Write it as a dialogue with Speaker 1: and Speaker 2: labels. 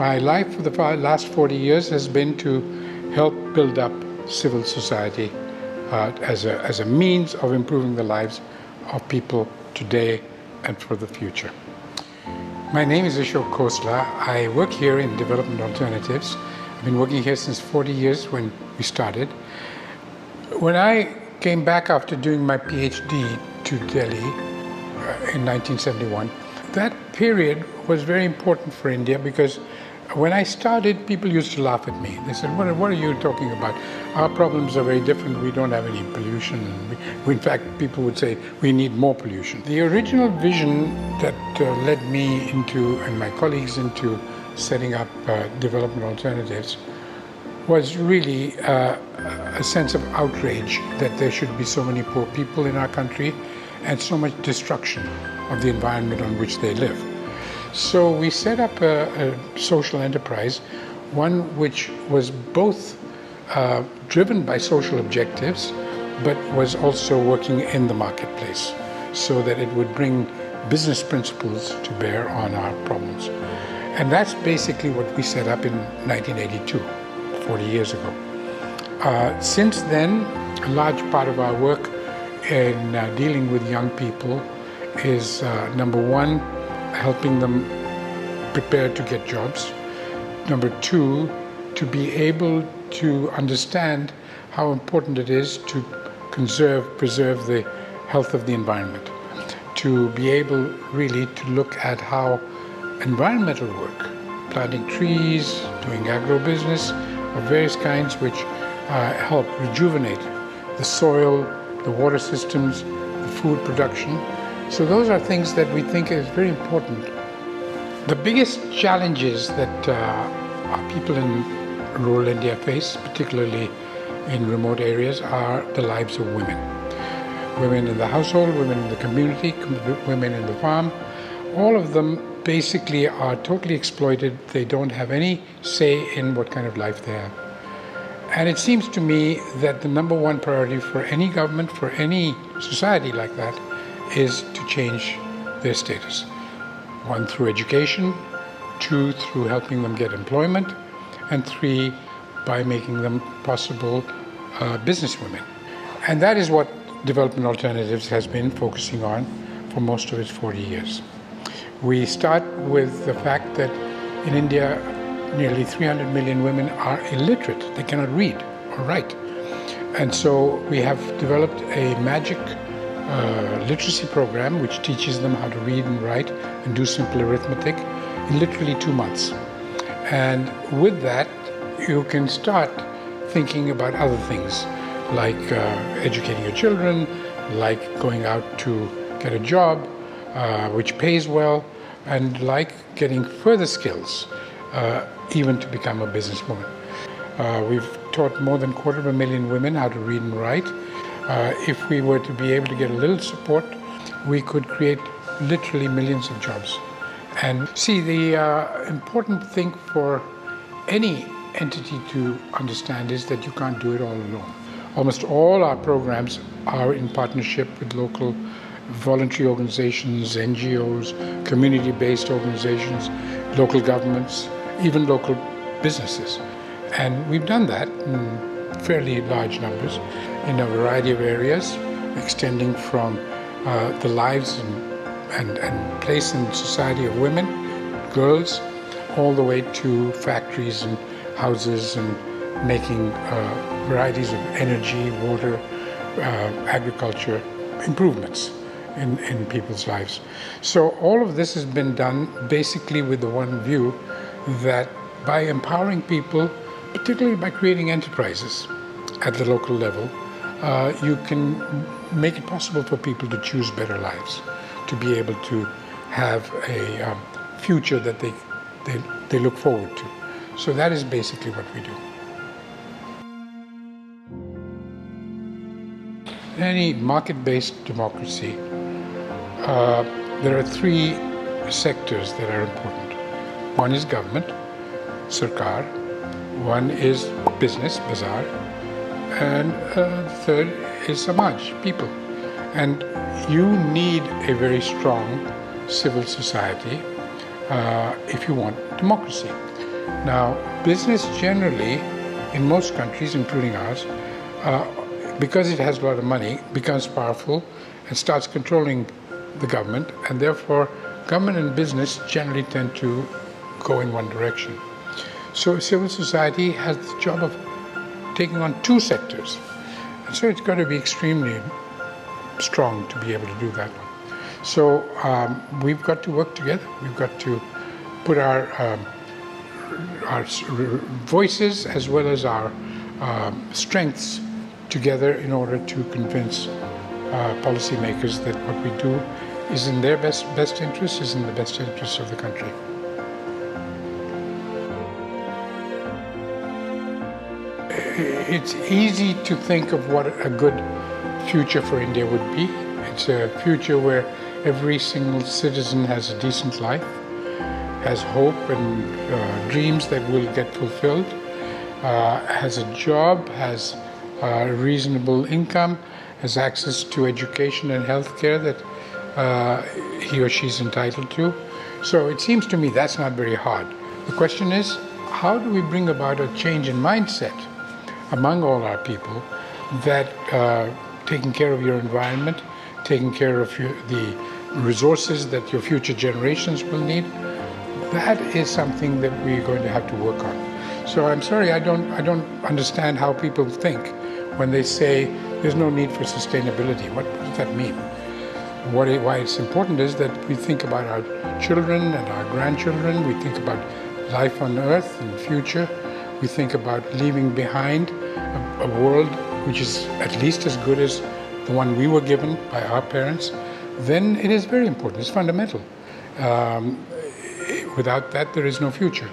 Speaker 1: My life for the last 40 years has been to help build up civil society as a means of improving the lives of people today and for the future. My name is Ashok Khosla. I work here in Development Alternatives. I've been working here since 40 years when we started. When I came back after doing my PhD to Delhi in 1971, that period was very important for India because when I started, people used to laugh at me. They said, what are you talking about? Our problems are very different. We don't have any pollution. In fact, people would say we need more pollution. The original vision that led me into, and my colleagues into, setting up Development Alternatives was really a sense of outrage that there should be so many poor people in our country and so much destruction of the environment on which they live. So we set up a social enterprise, one which was both driven by social objectives, but was also working in the marketplace so that it would bring business principles to bear on our problems. And that's basically what we set up in 1982, 40 years ago. Since then, a large part of our work in dealing with young people is, number one, helping them prepare to get jobs. Number two, to be able to understand how important it is to preserve the health of the environment. To be able really to look at how environmental work, planting trees, doing agribusiness of various kinds which help rejuvenate the soil, the water systems, the food production. So those are things that we think is very important. The biggest challenges that our people in rural India face, particularly in remote areas, are the lives of women. Women in the household, women in the community, women in the farm. All of them basically are totally exploited. They don't have any say in what kind of life they have. And it seems to me that the number one priority for any government, for any society like that, is to change their status. One, through education, two, through helping them get employment, and three, by making them possible businesswomen. And that is what Development Alternatives has been focusing on for most of its 40 years. We start with the fact that in India, nearly 300 million women are illiterate. They cannot read or write. And so we have developed a magic literacy program which teaches them how to read and write and do simple arithmetic in literally 2 months. And with that, you can start thinking about other things like educating your children, like going out to get a job which pays well, and like getting further skills, even to become a businesswoman. We've taught more than 250,000 women how to read and write. If we were to be able to get a little support, we could create literally millions of jobs. And see, the important thing for any entity to understand is that you can't do it all alone. Almost all our programs are in partnership with local voluntary organizations, NGOs, community-based organizations, local governments, even local businesses. And we've done that in fairly large numbers in a variety of areas, extending from the lives and place in society of women, girls, all the way to factories and houses and making varieties of energy, water, agriculture improvements in people's lives. So all of this has been done basically with the one view that by empowering people, particularly by creating enterprises at the local level, you can make it possible for people to choose better lives, to be able to have a future that they look forward to. So that is basically what we do. In any market-based democracy, there are three sectors that are important. One is government, Sarkar. One is business, bazaar. And the third is Samaj, people. And you need a very strong civil society if you want democracy. Now, business generally, in most countries, including ours, because it has a lot of money, becomes powerful and starts controlling the government, and therefore government and business generally tend to go in one direction. So civil society has the job of taking on two sectors. And so it's got to be extremely strong to be able to do that one. So we've got to work together. We've got to put our voices as well as our strengths together in order to convince policymakers that what we do is in their best interest, is in the best interest of the country. It's easy to think of what a good future for India would be. It's a future where every single citizen has a decent life, has hope and dreams that will get fulfilled, has a job, has a reasonable income, has access to education and health care that he or she is entitled to. So it seems to me that's not very hard. The question is, how do we bring about a change in mindset among all our people that taking care of your environment, taking care of the resources that your future generations will need, that is something that we're going to have to work on. So I'm sorry, I don't understand how people think when they say there's no need for sustainability. What does that mean? Why it's important is that we think about our children and our grandchildren. We think about life on Earth in the future. We think about leaving behind a world which is at least as good as the one we were given by our parents. Then it is very important. It's fundamental. Without that, there is no future.